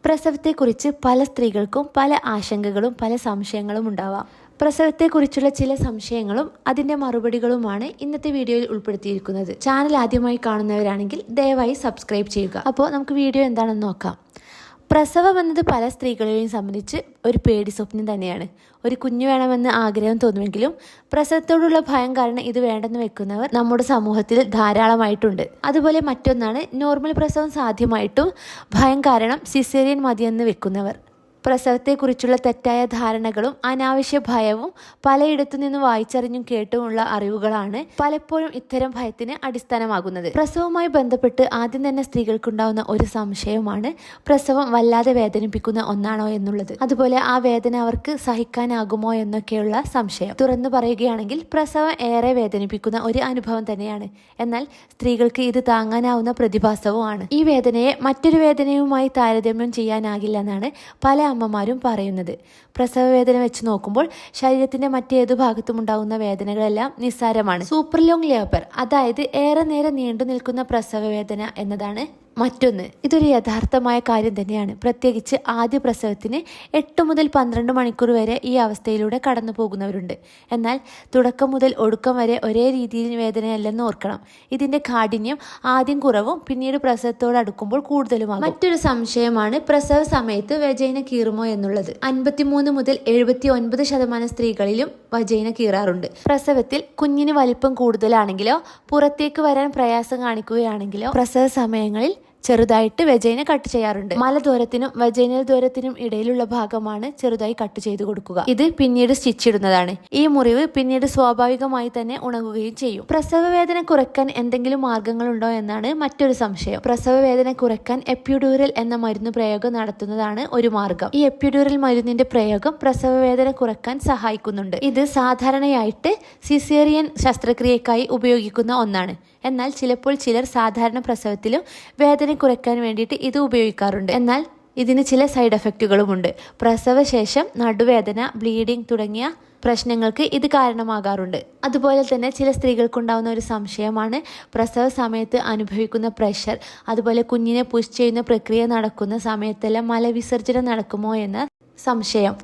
പ്രസവത്തെക്കുറിച്ച് പല സ്ത്രീകൾക്കും പല ആശങ്കകളും പല സംശയങ്ങളും ഉണ്ടാവാം. പ്രസവത്തെക്കുറിച്ചുള്ള ചില സംശയങ്ങളും അതിൻ്റെ മറുപടികളുമാണ് ഇന്നത്തെ വീഡിയോയിൽ ഉൾപ്പെടുത്തിയിരിക്കുന്നത്. ചാനൽ ആദ്യമായി കാണുന്നവരാണെങ്കിൽ ദയവായി സബ്സ്ക്രൈബ് ചെയ്യുക. അപ്പോൾ നമുക്ക് വീഡിയോ എന്താണെന്ന് നോക്കാം. പ്രസവം എന്നത് പല സ്ത്രീകളെയും സംബന്ധിച്ച് ഒരു പേടി സ്വപ്നം തന്നെയാണ്. ഒരു കുഞ്ഞു വേണമെന്ന് ആഗ്രഹം തോന്നുമെങ്കിലും പ്രസവത്തോടുള്ള ഭയം കാരണം ഇത് വേണ്ടെന്ന് വെക്കുന്നവർ നമ്മുടെ സമൂഹത്തിൽ ധാരാളമായിട്ടുണ്ട്. അതുപോലെ മറ്റൊന്നാണ് നോർമൽ പ്രസവം സാധ്യമായിട്ടും ഭയം കാരണം സിസേറിയൻ മതിയെന്ന് വെക്കുന്നവർ. പ്രസവത്തെക്കുറിച്ചുള്ള തെറ്റായ ധാരണകളും അനാവശ്യ ഭയവും പലയിടത്തു നിന്ന് വായിച്ചറിഞ്ഞും കേട്ടുമുള്ള അറിവുകളാണ് പലപ്പോഴും ഇത്തരം ഭയത്തിന് അടിസ്ഥാനമാകുന്നത്. പ്രസവവുമായി ബന്ധപ്പെട്ട് ആദ്യം തന്നെ സ്ത്രീകൾക്കുണ്ടാവുന്ന ഒരു സംശയമാണ് പ്രസവം വല്ലാതെ വേദനിപ്പിക്കുന്ന ഒന്നാണോ എന്നുള്ളത്. അതുപോലെ ആ വേദന അവർക്ക് സഹിക്കാനാകുമോ എന്നൊക്കെയുള്ള സംശയം. തുറന്നു പറയുകയാണെങ്കിൽ പ്രസവം ഏറെ വേദനിപ്പിക്കുന്ന ഒരു അനുഭവം തന്നെയാണ്. എന്നാൽ സ്ത്രീകൾക്ക് ഇത് താങ്ങാനാവുന്ന പ്രതിഭാസവുമാണ്. ഈ വേദനയെ മറ്റൊരു വേദനയുമായി താരതമ്യം ചെയ്യാനാകില്ലെന്നാണ് പല അമ്മമാരും പറയുന്നത്. പ്രസവ വേദന വെച്ച് നോക്കുമ്പോൾ ശരീരത്തിന്റെ മറ്റേതു ഭാഗത്തും ഉണ്ടാകുന്ന വേദനകളെല്ലാം നിസ്സാരമാണ്. സൂപ്പർ ലോങ് ലേബർ, അതായത് ഏറെ നേരം നീണ്ടു നിൽക്കുന്ന പ്രസവ വേദന എന്നതാണ് മറ്റൊന്ന്. ഇതൊരു യഥാർത്ഥമായ കാര്യം തന്നെയാണ്. പ്രത്യേകിച്ച് ആദ്യ പ്രസവത്തിന് 8 മുതൽ 12 മണിക്കൂർ വരെ ഈ അവസ്ഥയിലൂടെ കടന്നു പോകുന്നവരുണ്ട്. എന്നാൽ തുടക്കം മുതൽ ഒടുക്കം വരെ ഒരേ രീതിയിൽ വേദനയല്ലെന്ന് ഓർക്കണം. ഇതിന്റെ കാഠിന്യം ആദ്യം കുറവും പിന്നീട് പ്രസവത്തോടടുക്കുമ്പോൾ കൂടുതലുമാകും. മറ്റൊരു സംശയമാണ് പ്രസവ സമയത്ത് വജൈന കീറുമോ എന്നുള്ളത്. 53 മുതൽ 79% സ്ത്രീകളിലും വജൈന കീറാറുണ്ട്. പ്രസവത്തിൽ കുഞ്ഞിന് വലിപ്പം കൂടുതലാണെങ്കിലോ പുറത്തേക്ക് വരാൻ പ്രയാസം കാണിക്കുകയാണെങ്കിലോ പ്രസവ സമയങ്ങളിൽ ചെറുതായിട്ട് വജൈന കട്ട് ചെയ്യാറുണ്ട്. മലദ്വാരത്തിനും വജൈനൽ ദ്വാരത്തിനും ഇടയിലുള്ള ഭാഗമാണ് ചെറുതായി കട്ട് ചെയ്ത് കൊടുക്കുക. ഇത് പിന്നീട് സ്റ്റിച്ച് ഇടുന്നതാണ്. ഈ മുറിവ് പിന്നീട് സ്വാഭാവികമായി തന്നെ ഉണങ്ങുകയും ചെയ്യും. പ്രസവ വേദന കുറയ്ക്കാൻ എന്തെങ്കിലും മാർഗങ്ങളുണ്ടോ എന്നാണ് മറ്റൊരു സംശയം. പ്രസവ വേദന കുറയ്ക്കാൻ എപ്പിഡ്യൂറൽ എന്ന മരുന്ന് പ്രയോഗം നടത്തുന്നതാണ് ഒരു മാർഗം. ഈ എപ്പിഡ്യൂറൽ മരുന്നിന്റെ പ്രയോഗം പ്രസവ വേദന കുറയ്ക്കാൻ സഹായിക്കുന്നുണ്ട്. ഇത് സാധാരണയായിട്ട് സിസേറിയൻ ശസ്ത്രക്രിയക്കായി ഉപയോഗിക്കുന്ന ഒന്നാണ്. എന്നാൽ ചിലപ്പോൾ ചിലർ സാധാരണ പ്രസവത്തിലും വേദന കുറയ്ക്കാൻ വേണ്ടിയിട്ട് ഇത് ഉപയോഗിക്കാറുണ്ട്. എന്നാൽ ഇതിന് ചില സൈഡ് എഫക്റ്റുകളുമുണ്ട്. പ്രസവശേഷം നടുവേദന, ബ്ലീഡിംഗ് തുടങ്ങിയ പ്രശ്നങ്ങൾക്ക് ഇത് കാരണമാകാറുണ്ട്. അതുപോലെ തന്നെ ചില സ്ത്രീകൾക്കുണ്ടാകുന്ന ഒരു സംശയമാണ് പ്രസവ സമയത്ത് അനുഭവിക്കുന്ന പ്രഷർ, അതുപോലെ കുഞ്ഞിനെ പുഷ് ചെയ്യുന്ന പ്രക്രിയ നടക്കുന്ന സമയത്തെല്ലാം മലവിസർജനം നടക്കുമോ എന്ന സംശയം.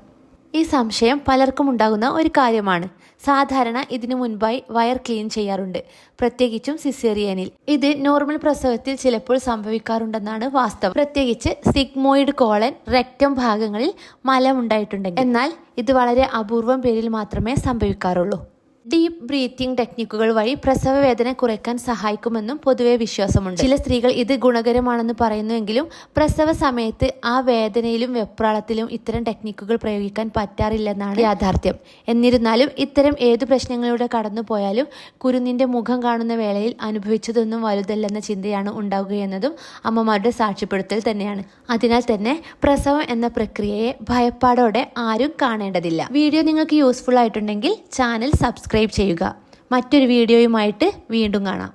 ഈ സംശയം പലർക്കും ഉണ്ടാകുന്ന ഒരു കാര്യമാണ്. സാധാരണ ഇതിനു മുൻപായി വയർ ക്ലീൻ ചെയ്യാറുണ്ട്, പ്രത്യേകിച്ചും സിസേറിയനിൽ. ഇത് നോർമൽ പ്രസവത്തിൽ ചിലപ്പോൾ സംഭവിക്കാറുണ്ടെന്നാണ് വാസ്തവം. പ്രത്യേകിച്ച് സിഗ്മോയിഡ് കോളൻ, റെക്റ്റം ഭാഗങ്ങളിൽ മലം ഉണ്ടായിട്ടുണ്ടെങ്കിൽ. എന്നാൽ ഇത് വളരെ അപൂർവം പേരിൽ മാത്രമേ സംഭവിക്കാറുള്ളൂ. ഡീപ്പ് ബ്രീത്തിങ് ടെക്നിക്കുകൾ വഴി പ്രസവ വേദന കുറയ്ക്കാൻ സഹായിക്കുമെന്നും പൊതുവെ വിശ്വാസമുണ്ട്. ചില സ്ത്രീകൾ ഇത് ഗുണകരമാണെന്ന് പറയുന്നുവെങ്കിലും പ്രസവ സമയത്ത് ആ വേദനയിലും വെപ്രാളത്തിലും ഇത്തരം ടെക്നിക്കുകൾ പ്രയോഗിക്കാൻ പറ്റാറില്ലെന്നാണ് യാഥാർത്ഥ്യം. എന്നിരുന്നാലും ഇത്തരം ഏതു പ്രശ്നങ്ങളിലൂടെ കടന്നു പോയാലും കുരുന്നിന്റെ മുഖം കാണുന്ന വേളയിൽ അനുഭവിച്ചതൊന്നും വലുതല്ലെന്ന ചിന്തയാണ് ഉണ്ടാവുകയെന്നതും അമ്മമാരുടെ സാക്ഷ്യപ്പെടുത്തൽ തന്നെയാണ്. അതിനാൽ തന്നെ പ്രസവം എന്ന പ്രക്രിയയെ ഭയപ്പാടോടെ ആരും കാണേണ്ടതില്ല. വീഡിയോ നിങ്ങൾക്ക് യൂസ്ഫുൾ ആയിട്ടുണ്ടെങ്കിൽ ചാനൽ സബ്സ്ക്രൈബ് ചെയ്യുക. മറ്റൊരു വീഡിയോയുമായിട്ട് വീണ്ടും കാണാം.